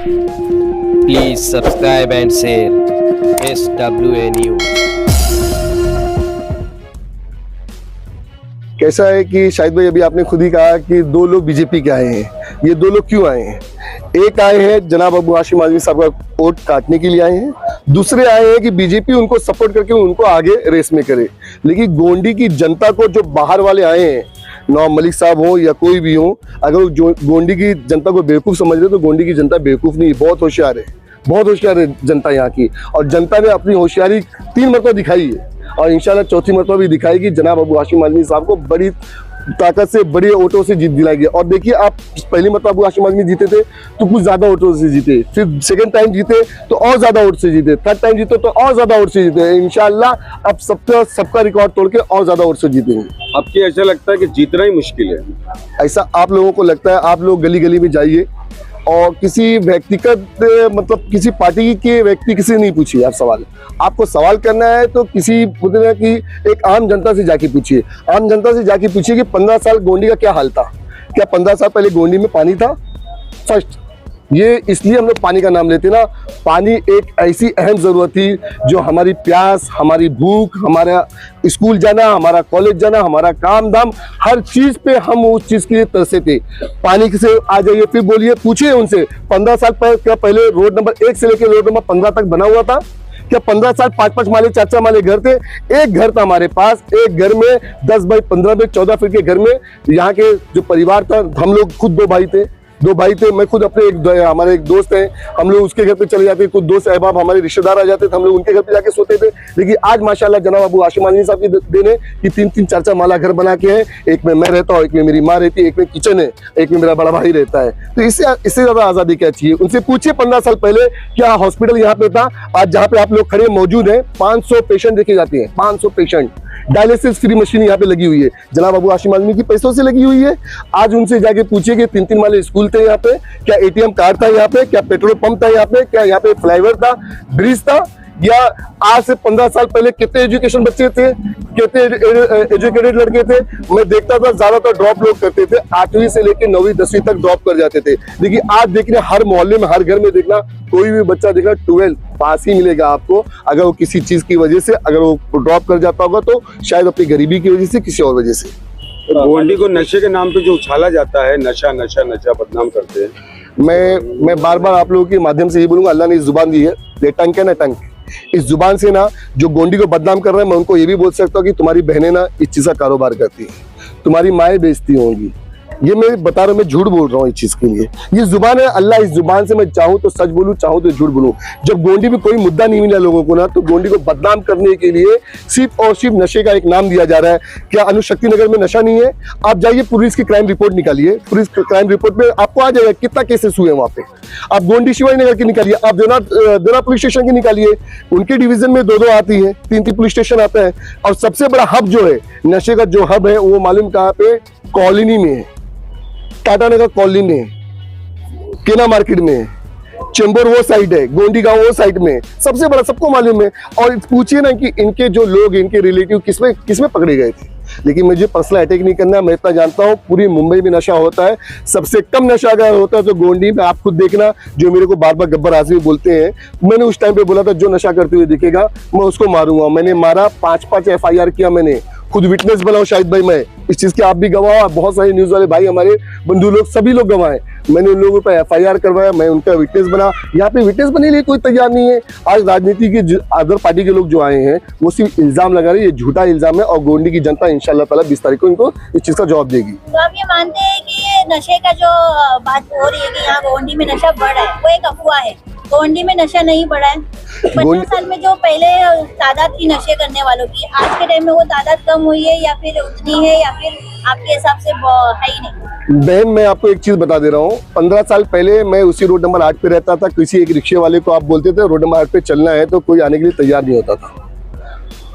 Please subscribe and share SWA News। कैसा है कि शाहिद भाई, अभी आपने खुद ही कहा कि दो लोग बीजेपी के आए हैं। ये दो लोग क्यों आए हैं? एक आए हैं जनाब अबू हाशिम आजमी साहब का वोट काटने के लिए आए हैं, दूसरे आए हैं कि बीजेपी उनको सपोर्ट करके उनको आगे रेस में करे। लेकिन गोंडी की जनता को जो बाहर वाले आए हैं, नवाब मलिक साहब हो या कोई भी हो, अगर जो गोंडी की जनता को बेवकूफ़ समझ रहे तो गोंडी की जनता बेवकूफ़ नहीं है, बहुत होशियार है, बहुत होशियार है जनता यहाँ की। और जनता ने अपनी होशियारी 3 मरतबा दिखाई है और इंशाल्लाह चौथी मरतबा भी दिखाएगी। जनाब अबू हाशिम आजमी साहब को बड़ी ताकत से, बड़े वोटों से जीत दिलाएगी। और देखिए, आप पहली मरतबा अबू हाशिम आजमी जीते थे तो कुछ ज्यादा वोटों से जीते, फिर सेकंड टाइम जीते तो और ज्यादा वोट से जीते, थर्ड टाइम जीते तो और ज्यादा वोट से जीते। इंशाल्लाह अब सबका रिकॉर्ड तोड़ के और ज्यादा वोट से जीतेंगे। आपकी ऐसा लगता है कि जीतना ही मुश्किल है? ऐसा आप लोगों को लगता है? आप लोग गली गली में जाइए और किसी व्यक्तिगत मतलब किसी पार्टी के व्यक्ति किसी नहीं पूछिए आप सवाल। आपको सवाल करना है तो किसी मतलब कि एक आम जनता से जाके पूछिए। आम जनता से जाके पूछिए कि 15 साल गोंडी का क्या हाल था। क्या 15 साल पहले गोंडी में पानी था? फर्स्ट ये इसलिए हम लोग पानी का नाम लेते ना, पानी एक ऐसी अहम ज़रूरत थी जो हमारी प्यास, हमारी भूख, हमारा स्कूल जाना, हमारा कॉलेज जाना, हमारा काम धाम, हर चीज़ पे हम उस चीज़ के लिए तरसे थे। पानी से आ जाइए, फिर बोलिए, पूछिए उनसे 15 साल क्या पहले रोड नंबर 1 से लेकर रोड नंबर 15 तक बना हुआ था? क्या 15 साल 5-5 माले 4-4 माले घर थे? एक घर था हमारे पास, एक घर में 10 बाई 15 बाई 14 फीट के घर में यहाँ के जो परिवार था, हम लोग खुद दो भाई थे। मैं खुद अपने हमारे एक दोस्त हैं, हम लोग उसके घर पे चले जाते, कुछ दोस्त अहबाब हमारे रिश्तेदार आ जाते थे, हम लोग उनके घर पे जाके सोते थे। लेकिन आज माशाल्लाह जनाब अबू हाशिम आजमी साहब की देन है कि 3-3 4-4 माला घर बना के है। एक में मैं रहता हूँ, एक में मेरी माँ रहती है, एक में किचन है, एक में मेरा बड़ा भाई रहता है। तो इससे ज्यादा आजादी क्या चाहिए? उनसे पूछिए 15 साल पहले क्या हॉस्पिटल यहाँ पे था? आज जहाँ पे आप लोग खड़े मौजूद हैं 500 पेशेंट देखे जाते हैं, 500 पेशेंट। डायलिसिस फ्री मशीन यहाँ पे लगी हुई है, जनाब अबू हाशिम आजमी की पैसों से लगी हुई है। आज उनसे जाके पूछिए कि 3-3 माले स्कूल थे यहाँ पे, क्या ATM कार्ड था यहाँ पे, क्या पेट्रोल पंप था यहाँ पे, क्या यहाँ पे फ्लाईओवर था, ब्रिज था? या आज से 15 साल पहले कितने एजुकेशन बच्चे थे, कितने एजुकेटेड लड़के थे? मैं देखता था ज्यादातर ड्रॉप लोग करते थे, 8वीं से लेकर 9वीं 10वीं तक ड्रॉप कर जाते थे। लेकिन आज देखना, हर मोहल्ले में, हर घर में देखना, कोई भी बच्चा देखना 12 पास ही मिलेगा आपको। अगर वो किसी चीज की वजह से अगर वो ड्रॉप कर जाता होगा तो शायद अपनी गरीबी की वजह से, किसी और वजह से। गोंडी को नशे के नाम पे जो उछाला जाता है, नशा नशा नशा बदनाम करते हैं। मैं बार बार आप लोगों के माध्यम से ये बोलूंगा, अल्लाह ने इस जुबान दी है, ये टंक है ना टंक, इस जुबान से ना जो गोंडी को बदनाम कर रहे हैं, मैं उनको ये भी बोल सकता हूँ कि तुम्हारी बहनें ना इस चीज का कारोबार करती हैं, तुम्हारी माएँ बेचती होंगी। ये मैं बता रहा हूँ, मैं झूठ बोल रहा हूँ इस चीज के लिए। ये जुबान है, अल्लाह इस जुबान से मैं चाहूँ तो सच बोलूँ, चाहूँ तो झूठ बोलूँ। जब गोंडी में कोई मुद्दा नहीं मिला लोगों को ना, तो गोंडी को बदनाम करने के लिए सिर्फ और सिर्फ नशे का एक नाम दिया जा रहा है। क्या अनुशक्ति नगर में नशा नहीं है? आप जाइए, पुलिस की क्राइम रिपोर्ट निकालिए, पुलिस क्राइम रिपोर्ट में आपको आ जाएगा कितना केसेस हुए वहाँ पे। आप गोंडी शिवाजी नगर की निकालिए, आप देना पुलिस स्टेशन की निकालिए, उनके डिवीजन में 2-2 आती है, 3-3 पुलिस स्टेशन आता है। और सबसे बड़ा हब जो है नशे का, जो हब है वो मालूम कहाँ पे? कॉलोनी में है, टाटा नगर कॉलोनी में, केना मार्केट में, चेंबर वो साइड है, गोंडी गांव वो साइड में, सबसे बड़ा, सबको मालूम है। और पूछिए ना कि इनके जो लोग, इनके रिलेटिव किसमें पकड़े गए थे। लेकिन मुझे पर्सनल अटैक नहीं करना है, मैं इतना जानता हूँ पूरी मुंबई में नशा होता है, सबसे कम नशा अगर होता है तो गोंडी में। आप खुद देखना, जो मेरे को बार बार गब्बर आजमी बोलते हैं, मैंने उस टाइम पे बोला था जो नशा करते हुए दिखेगा मैं उसको मारूंगा। मैंने मारा, 5-5 FIR किया, मैंने खुद विटनेस बना हूं शाहिद भाई, मैं इस चीज के, आप भी गवाह, बहुत सारे न्यूज वाले भाई, हमारे बंधु लोग, सभी लोग गवाह हैं। मैंने उन लोगों पर FIR करवाया, मैं उनका विटनेस बना। यहाँ पे विटनेस बनने के लिए कोई तैयार नहीं है। आज राजनीति के अदर पार्टी के लोग जो आए हैं वो सिर्फ इल्जाम लगा रहे हैं, ये झूठा इल्जाम है। और गोंडी की जनता इंशाल्लाह ताला 20 तारीख को इनको इस चीज का जवाब देगी। तो आप ये मानते हैं कि ये नशे का जो बात हो रही है कि यहाँ गोंडी में नशा बढ़ रहा है, वो एक अफवाह है? गोंडी में नशा नहीं बढ़ा है। 50 साल में जो पहले तादाद थी नशे करने वालों की, आज के टाइम में वो तादाद कम हुई है या फिर उतनी है, या फिर आपके हिसाब से है ही नहीं? बहन, मैं आपको एक चीज बता दे रहा हूँ, 15 साल पहले मैं उसी रोड नंबर 8 पे रहता था। किसी एक रिक्शे वाले को आप बोलते थे रोड नंबर 8 पे चलना है तो कोई आने के लिए तैयार नहीं होता था।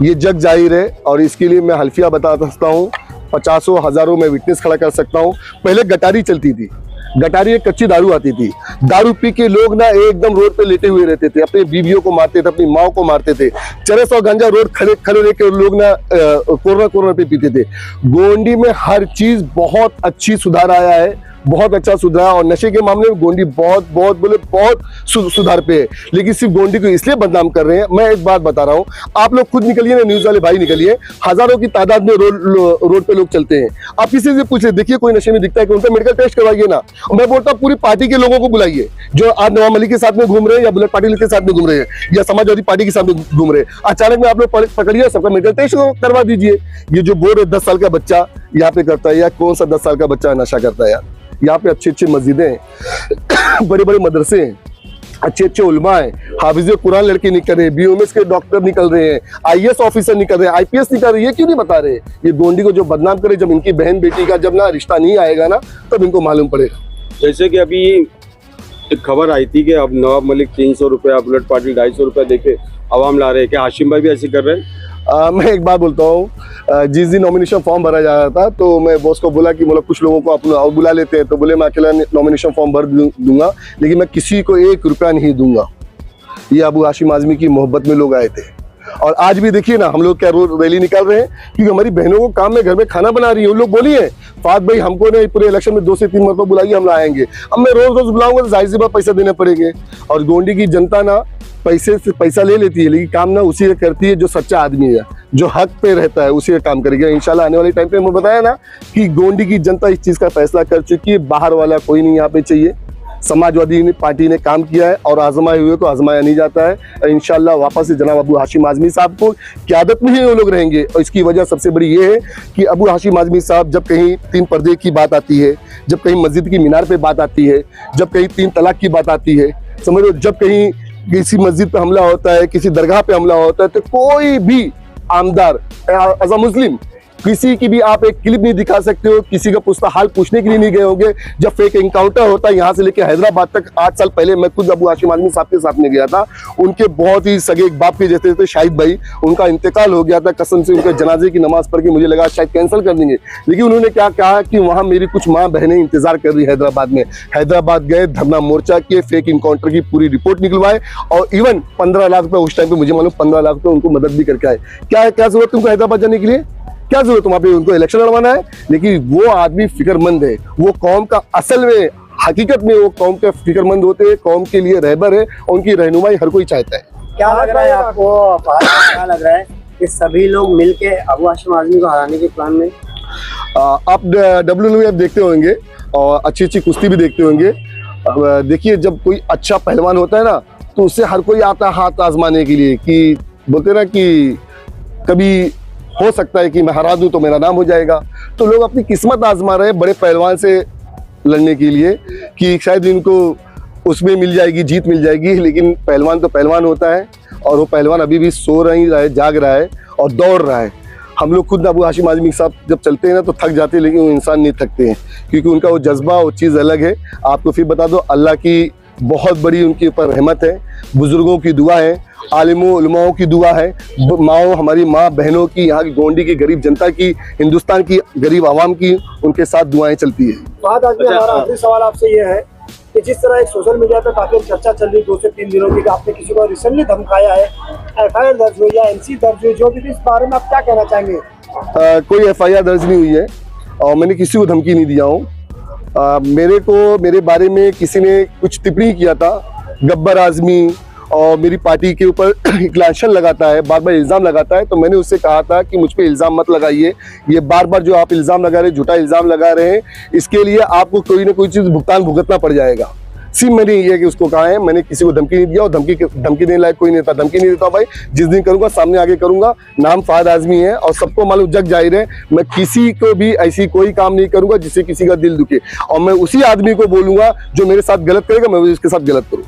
ये जग जाहिर है और इसके लिए मैं हल्फिया बता सकता हूँ, 50 हजारों में विटनेस खड़ा कर सकता हूँ। पहले गटारी चलती थी, गटारी एक कच्ची दारू आती थी, दारू पी के लोग ना एकदम रोड पे लेटे हुए रहते थे, अपनी बीवियों को मारते थे, अपनी माओ को मारते थे, चरस और गांजा रोड खड़े रह के लोग ना कोरोना पे पीते थे। गोंडी में हर चीज बहुत अच्छी सुधार आया है, बहुत अच्छा सुधरा है और नशे के मामले में गोंडी बहुत बहुत बोले बहुत सुधार पे है। लेकिन सिर्फ गोंडी को इसलिए बदनाम कर रहे हैं। मैं एक बात बता रहा हूँ, आप लोग खुद निकलिए ना, न्यूज वाले भाई निकलिए, हजारों की तादाद में रोड पे लोग चलते हैं। आप किसी से पूछे, देखिए कोई नशे में दिखता है कि उनका मेडिकल टेस्ट करवाइए ना। मैं बोलता हूँ पूरी पार्टी के लोगों को बुलाइए, जो आज नवाब मलिक के साथ में घूम रहे हैं या बुलेट पाटिल के साथ में घूम रहे हैं या समाजवादी पार्टी के साथ में घूम रहे हैं। अचानक में आप लोग पकड़िए, सबका मेडिकल टेस्ट करवा दीजिए। ये जो बोल रहे 10 साल का बच्चा यहाँ पे करता है, या कौन सा 10 साल का बच्चा नशा करता है यार। यहाँ पे अच्छी अच्छी मस्जिदें हैं, बड़े बड़े मदरसे हैं, अच्छे अच्छे उलमा हैं, हाफिज़े कुरान लड़के निकल रहे हैं, बीओएमएस के डॉक्टर निकल रहे हैं, आईएएस ऑफिसर निकल रहे हैं, आईपीएस निकल रहे हैं। ये क्यों नहीं बता रहे? ये गोंडी को जो बदनाम करे, जब इनकी बहन बेटी का जब ना रिश्ता नहीं आएगा ना, तब इनको मालूम पड़ेगा। जैसे कि अभी एक खबर आई थी कि अब नवाब मलिक 300 रुपया, बुलेट पाटिल 250 रुपया देके आवाम ला रहे हैं, क्या हाशिम भाई भी ऐसे कर रहे हैं? मैं एक बात बोलता हूँ, जिस दिन नॉमिनेशन फॉर्म भरा जा रहा था तो मैं बॉस को बोला कि मतलब कुछ लोगों को अपना और बुला लेते हैं, तो बोले मैं अकेला नॉमिनेशन फॉर्म भर दूंगा, लेकिन मैं किसी को 1 रुपया नहीं दूंगा। ये अबू हाशिम आजमी की मोहब्बत में लोग आए थे। और आज भी देखिए ना, हम लोग क्या रोज रैली निकाल रहे हैं, क्योंकि हमारी बहनों को काम में घर में खाना बना रही है। उन लोग बोलिए फात भाई हमको ने पूरे इलेक्शन में 2 से 3 मरतबा बुलाइए, हम आएंगे। अब मैं रोज रोज बुलाऊंगा तो जाहिर सी बात पैसा देने पड़ेंगे। और गोंडी की जनता ना पैसे से पैसा ले लेती है, लेकिन काम ना उसी से करती है जो सच्चा आदमी है, जो हक पे रहता है, उसी का काम करेगा। इंशाल्लाह आने वाले टाइम पे मैं बताया ना कि गोंडी की जनता इस चीज का फैसला कर चुकी है। बाहर वाला कोई नहीं यहाँ पे चाहिए। समाजवादी पार्टी ने काम किया है और आजमाए हुए को आजमाया नहीं जाता है। इंशाल्लाह वापस से जनाब अबू हाशिम आजमी साहब को क़यादत में ही वो लोग रहेंगे। और इसकी वजह सबसे बड़ी ये है कि अबू हाशिम आजमी साहब जब कहीं 3 पर्दे की बात आती है, जब कहीं मस्जिद की मीनार पे बात आती है, जब कहीं 3 तलाक की बात आती है, समझ लो, जब कहीं किसी मस्जिद पे हमला होता है, किसी दरगाह पे हमला होता है, तो कोई भी आमदार एज अ मुस्लिम किसी की भी आप एक क्लिप नहीं दिखा सकते हो, किसी का पुछता हाल पूछने के लिए नहीं गए होंगे। जब फेक एनकाउंटर होता है यहाँ से लेकर हैदराबाद तक, 8 साल पहले मैं खुद अबू हाशिम आजमी साहब के साथ में गया था। उनके बहुत ही सगे एक बाप के जैसे थे शाहिद भाई, उनका इंतकाल हो गया था। कसम से उनके जनाजे की नमाज पढ़ के मुझे लगा शायद कैंसिल कर देंगे, लेकिन उन्होंने क्या कहा कि वहाँ मेरी कुछ माँ बहनें इंतजार कर रही हैदराबाद में। हैदराबाद गए, धरना मोर्चा किए, फेक इनकाउंटर की पूरी रिपोर्ट निकलवाए और इवन 15 लाख रुपये उस टाइम पे मुझे मालूम 15 लाख रुपये उनको मदद भी करके आए। क्या जरूरत तुमको हैदराबाद जाने के लिए? क्या जरूरत वहां पे उनको इलेक्शन लड़वाना है? लेकिन वो आदमी फिक्रमंद है, वो कौम का असल में हकीकत में वो कौम के फिक्रमंद होते हैं, कौम के लिए रहबर है, उनकी रहनुमाई हर कोई चाहता है। क्या लग रहा है आपको, क्या लग रहा है कि सभी लोग मिलके अबू हाशिम आजमी को हराने के प्लान में? आप WWF देखते होंगे और अच्छी अच्छी कुश्ती भी देखते होंगे। देखिए जब कोई अच्छा पहलवान होता है ना, तो उससे हर कोई आता हाथ आजमाने के लिए, कि बोलते ना कि कभी हो सकता है कि मैं हरा दूं तो मेरा नाम हो जाएगा। तो लोग अपनी किस्मत आजमा रहे हैं बड़े पहलवान से लड़ने के लिए, कि शायद इनको उसमें मिल जाएगी, जीत मिल जाएगी। लेकिन पहलवान तो पहलवान होता है और वो पहलवान अभी भी सो नहीं रहा है, जाग रहा है और दौड़ रहा है। हम लोग खुद अबू हाशिम आजमी साहब जब चलते हैं ना तो थक जाते हैं, लेकिन वो इंसान नहीं थकते हैं, क्योंकि उनका वो जज्बा, वो चीज़ अलग है। आपको फिर बता दो, अल्लाह की बहुत बड़ी उनके ऊपर रहमत है, बुजुर्गों की दुआ है, आलिमों उलमाओं की दुआ है, माओ हमारी माँ बहनों की, यहाँ की गोंडी की गरीब जनता की, हिंदुस्तान की गरीब आवाम की, उनके साथ दुआएं चलती है। बात आज में हमारा आखिरी सवाल आपसे ये है कि जिस तरह एक सोशल मीडिया पे काफी चर्चा चल रही 2 से 3 दिनों की, आपने किसी को रिसेंटली धमकाया है, FIR दर्ज हुई या NC दर्ज हुई, जो भी, इस बारे में आप क्या कहना चाहेंगे? कोई FIR दर्ज नहीं हुई है और मैंने किसी को धमकी नहीं दिया हूँ। मेरे बारे में किसी ने कुछ टिप्पणी किया था, गब्बर आजमी, और मेरी पार्टी के ऊपर क्लैशन लगाता है, बार बार इल्ज़ाम लगाता है। तो मैंने उससे कहा था कि मुझ पे इल्ज़ाम मत लगाइए, ये बार बार जो आप इल्ज़ाम लगा रहे हैं, झूठा इल्ज़ाम लगा रहे हैं, इसके लिए आपको कोई ना कोई चीज़ भुगतान भुगतना पड़ जाएगा। सिर्फ मैंने ये कि उसको कहा है, मैंने किसी को धमकी नहीं दिया और धमकी देने लायक कोई नहीं था। धमकी नहीं देता भाई, जिस दिन करूंगा सामने आगे करूंगा। नाम फहद आजमी है और सबको मालूम, जग जाहिर है, मैं किसी को भी ऐसी कोई काम नहीं करूंगा जिससे किसी का दिल दुखे, और मैं उसी आदमी को बोलूंगा जो मेरे साथ गलत करेगा, मैं उसके साथ गलत करूँ।